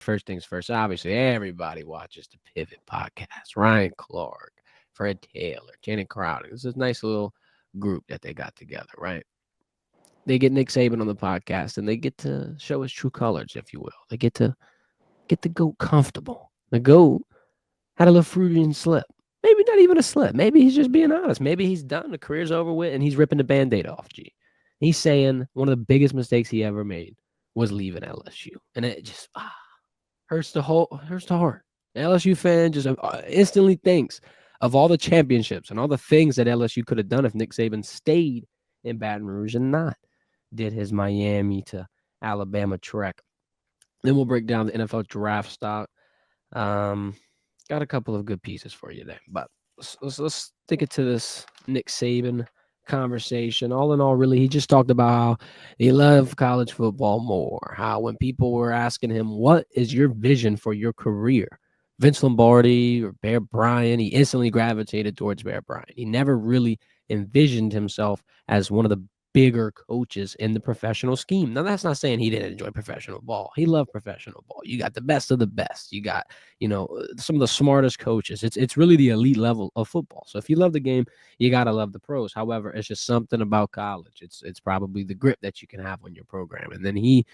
First things first, obviously, everybody watches the Pivot podcast. Ryan Clark, Fred Taylor, Janet Crowder. This is a nice little group that they got together, right? They get Nick Saban on the podcast, and they get to show his true colors, if you will. They get the goat comfortable. The goat had a little Freudian slip. Maybe not even a slip. Maybe he's just being honest. Maybe he's done. The career's over with, and he's ripping the Band-Aid off, G. He's saying one of the biggest mistakes he ever made was leaving LSU. And it just hurts the heart. The LSU fan just instantly thinks of all the championships and all the things that LSU could have done if Nick Saban stayed in Baton Rouge and not did his Miami to Alabama trek. Then we'll break down the NFL draft stock. Got a couple of good pieces for you there, but let's stick it to this Nick Saban conversation. All in all, really, he just talked about how he loved college football more. How when people were asking him, "What is your vision for your career?" Vince Lombardi or Bear Bryant, he instantly gravitated towards Bear Bryant. He never really envisioned himself as one of the bigger coaches in the professional scheme. Now, that's not saying he didn't enjoy professional ball. He loved professional ball. You got the best of the best. You got, some of the smartest coaches. It's really the elite level of football. So if you love the game, you got to love the pros. However, it's just something about college. It's probably the grip that you can have on your program. And then he,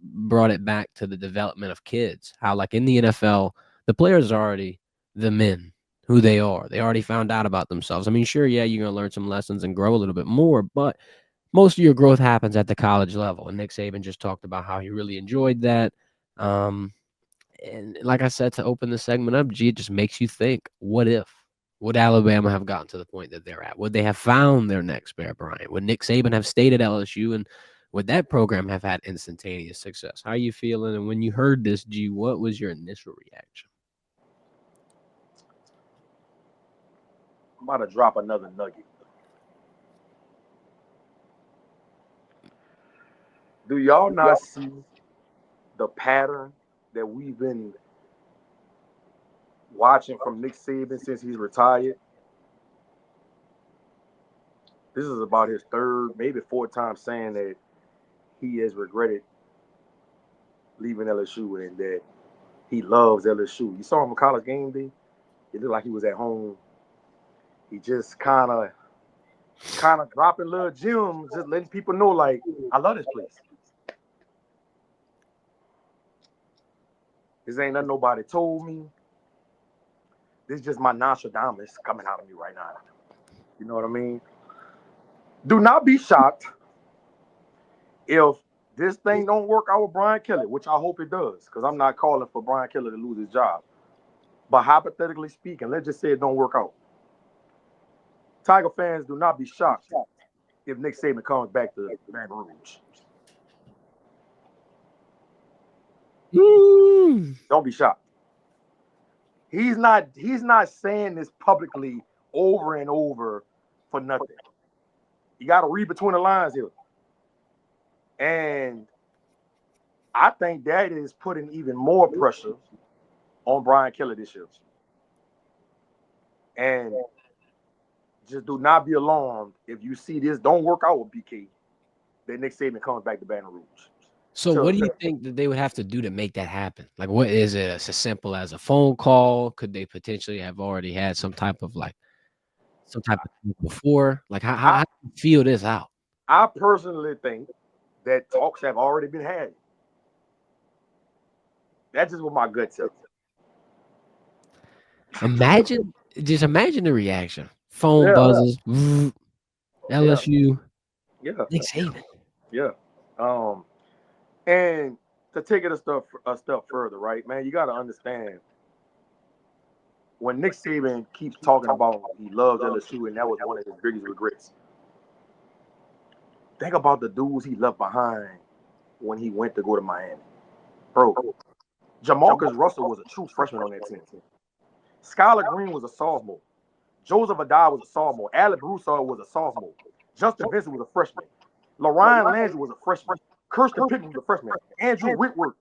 brought it back to the development of kids. How like in the NFL, the players are already the men who they are. They already found out about themselves. I mean, sure, yeah, you're going to learn some lessons and grow a little bit more, but most of your growth happens at the college level. And Nick Saban just talked about how he really enjoyed that. And like I said, to open the segment up, G, it just makes you think, what if? Would Alabama have gotten to the point that they're at? Would they have found their next Bear Bryant? Would Nick Saban have stayed at LSU? And would that program have had instantaneous success? How are you feeling? And when you heard this, G, what was your initial reaction? I'm about to drop another nugget. Do y'all not see the pattern that we've been watching from Nick Saban since he's retired? This is about his third, maybe fourth time saying that he has regretted leaving LSU and that he loves LSU. You saw him on College Game Day. It looked like he was at home. He just kind of dropping little gems, just letting people know, like, I love this place. This ain't nothing nobody told me. This is just my Nostradamus coming out of me right now. You know what I mean? Do not be shocked if this thing don't work out with Brian Kelly, which I hope it does, because I'm not calling for Brian Kelly to lose his job. But hypothetically speaking, let's just say it don't work out. Tiger fans, do not be shocked if Nick Saban comes back to Baton Rouge. Don't be shocked. He's not saying this publicly over and over for nothing. You got to read between the lines here. And I think that is putting even more pressure on Brian Kelly this year. And just do not be alarmed if you see this don't work out with BK, that Nick Saban comes back to Baton Rouge. So what do you think that they would have to do to make that happen? Like, what is it as simple as a phone call? Could they potentially have already had some type of before? Like, how do you feel this out? I personally think that talks have already been had. That's just what my gut tells me. Imagine the reaction. Phone buzzes, LSU, Yeah. Nick Saban. Yeah. And to take it a step further, right, man, you got to understand when Nick Saban keeps talking about he loves LSU and that was one of his biggest regrets. Think about the dudes he left behind when he went to go to Miami. Bro, Jamarcus Russell was a true freshman on that team. Skylar Green was a sophomore. Joseph Adai was a sophomore. Alec Broussard was a sophomore. Justin Vincent was a freshman. Lorian Landry was a freshman. Kirsten Pickens was a freshman. Andrew Whitworth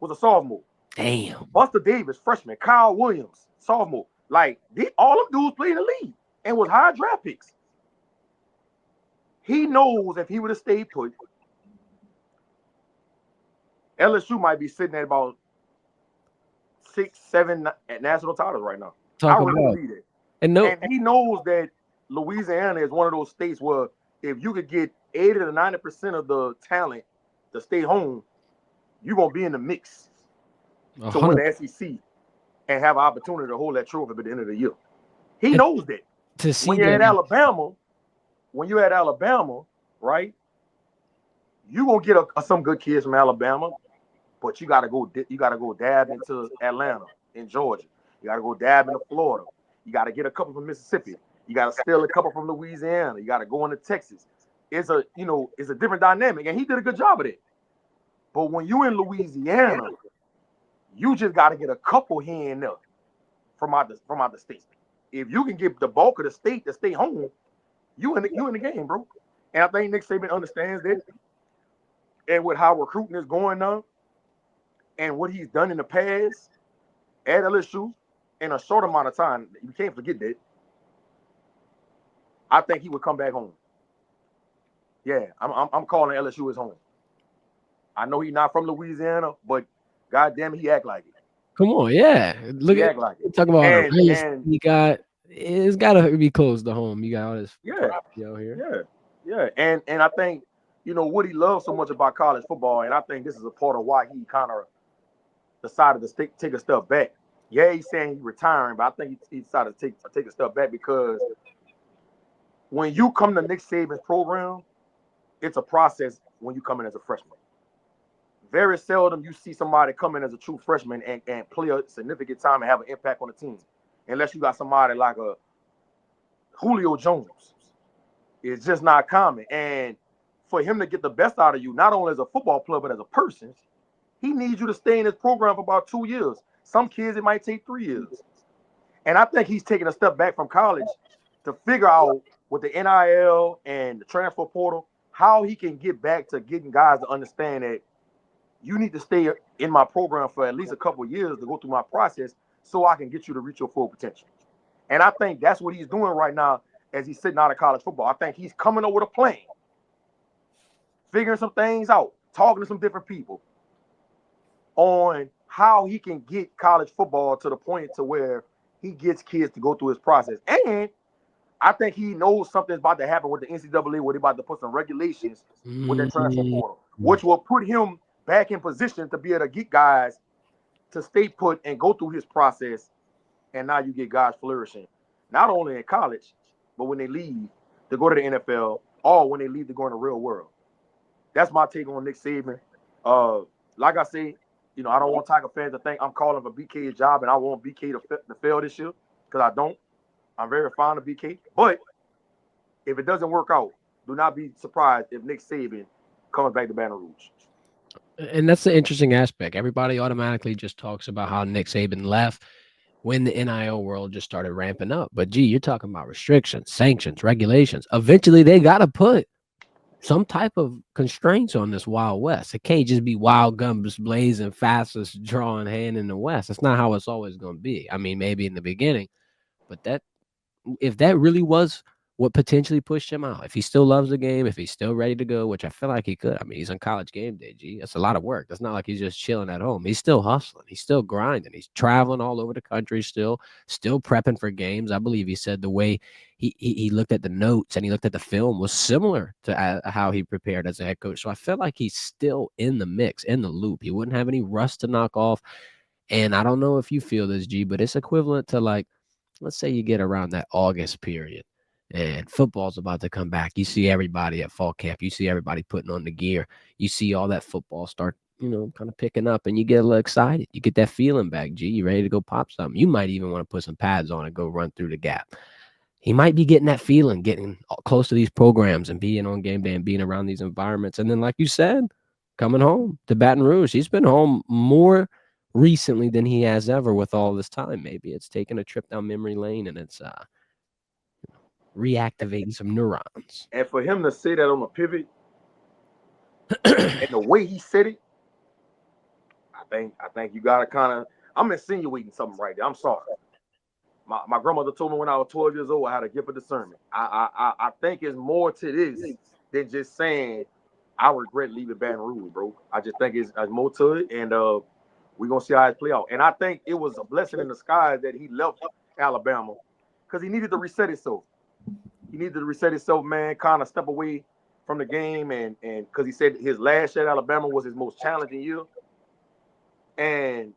was a sophomore. Damn. Buster Davis, freshman. Kyle Williams, sophomore. Like, all of them dudes played in the league and was high draft picks. He knows if he would have stayed put, LSU might be sitting at about 6, 7 national titles right now. I Talk really about believe it. and no. And he knows that Louisiana is one of those states where if you could get 80 to 90% of the talent to stay home, you're gonna be in the mix to win 100 the SEC and have an opportunity to hold that trophy by the end of the year. He and knows that. to When see you're at them. Alabama, right, you gonna get some good kids from Alabama, but you gotta go dab into Atlanta in Georgia. You gotta go dab into Florida. You gotta get a couple from Mississippi. You gotta steal a couple from Louisiana. You gotta go into Texas. It's a different dynamic, and he did a good job of it. But when you in Louisiana, you just gotta get a couple here and there from out the state. If you can get the bulk of the state to stay home, you in the game, bro. And I think Nick Saban understands that. And with how recruiting is going now, and what he's done in the past at LSU in a short amount of time, you can't forget that. I think he would come back home. Yeah, I'm calling LSU his home. I know he's not from Louisiana, but goddamn, he act like it. Come on, yeah. Look He at act like it. talk about all the And real estate and you got. It's got to be close to home. You got all this yeah, property out here. yeah, yeah. And I think what he loves so much about college football, and I think this is a part of why he kind of decided to take a step back. Yeah, he's saying he's retiring, but I think he decided to take a step back because when you come to Nick Saban's program, it's a process when you come in as a freshman. Very seldom you see somebody come in as a true freshman and play a significant time and have an impact on the team. Unless you got somebody like a Julio Jones. It's just not common. And for him to get the best out of you, not only as a football player, but as a person, he needs you to stay in his program for about 2 years. Some kids, it might take 3 years. And I think he's taking a step back from college to figure out with the NIL and the transfer portal how he can get back to getting guys to understand that you need to stay in my program for at least a couple of years to go through my process so I can get you to reach your full potential. And I think that's what he's doing right now as he's sitting out of college football. I think he's coming up with a plan, figuring some things out, talking to some different people on how he can get college football to the point to where he gets kids to go through his process. And I think he knows something's about to happen with the NCAA where they're about to put some regulations with that transfer Mm. portal, which will put him back in position to be able to get guys to stay put and go through his process. And now you get guys flourishing, not only in college, but when they leave to go to the NFL or when they leave to go in the real world. That's my take on Nick Saban. Like I say, I don't want Tiger fans to think I'm calling for BK's job and I want BK to fail this year because I don't. I'm very fond of BK. But if it doesn't work out, do not be surprised if Nick Saban comes back to Baton Rouge. And that's the interesting aspect. Everybody automatically just talks about how Nick Saban left when the NIL world just started ramping up. But gee, you're talking about restrictions, sanctions, regulations. Eventually, they got to put some type of constraints on this Wild West. It can't just be wild guns blazing, fastest drawing hand in the West. That's not how it's always going to be. I mean, maybe in the beginning, but if that really was what potentially pushed him out, if he still loves the game, if he's still ready to go, which I feel like he could. I mean, he's on college game day, G. That's a lot of work. That's not like he's just chilling at home. He's still hustling. He's still grinding. He's traveling all over the country still prepping for games. I believe he said the way he looked at the notes and he looked at the film was similar to how he prepared as a head coach. So I feel like he's still in the mix, in the loop. He wouldn't have any rust to knock off. And I don't know if you feel this, G, but it's equivalent to like, let's say you get around that August period and football's about to come back. You see everybody at fall camp. You see everybody putting on the gear. You see all that football start, kind of picking up and you get a little excited. You get that feeling back, G. You ready to go pop something. You might even want to put some pads on and go run through the gap. He might be getting that feeling, getting close to these programs and being on game day and being around these environments. And then, like you said, coming home to Baton Rouge. He's been home more recently than he has ever with all this time. Maybe it's taking a trip down memory lane and it's reactivating some neurons. And for him to say that on the pivot and the way he said it, I think you gotta kind of. I'm insinuating something right there. I'm sorry. My grandmother told me when I was 12 years old I had a gift of discernment. I think it's more to this than just saying I regret leaving Baton Rouge, bro. I just think it's more to it. And We're gonna see how it play out. And I think it was a blessing in the sky that he left Alabama because he needed to reset himself. He needed to reset himself, man, kind of step away from the game and because he said his last year at Alabama was his most challenging year. And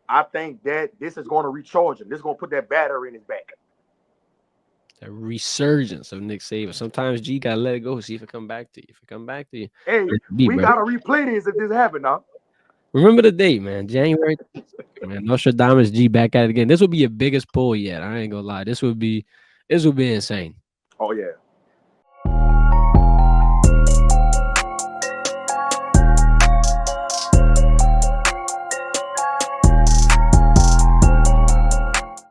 I think that this is going to recharge him. This is going to put that battery in his back. A resurgence of Nick Saban. Sometimes G gotta let it go, see if it come back to you. If it come back to you, Hey, be, we bro. gotta replay this if this happened now. Remember the date, man. January 22nd, man. Nostradamus G back at it again. This would be your biggest pull yet. I ain't gonna lie. This would be insane. Oh yeah.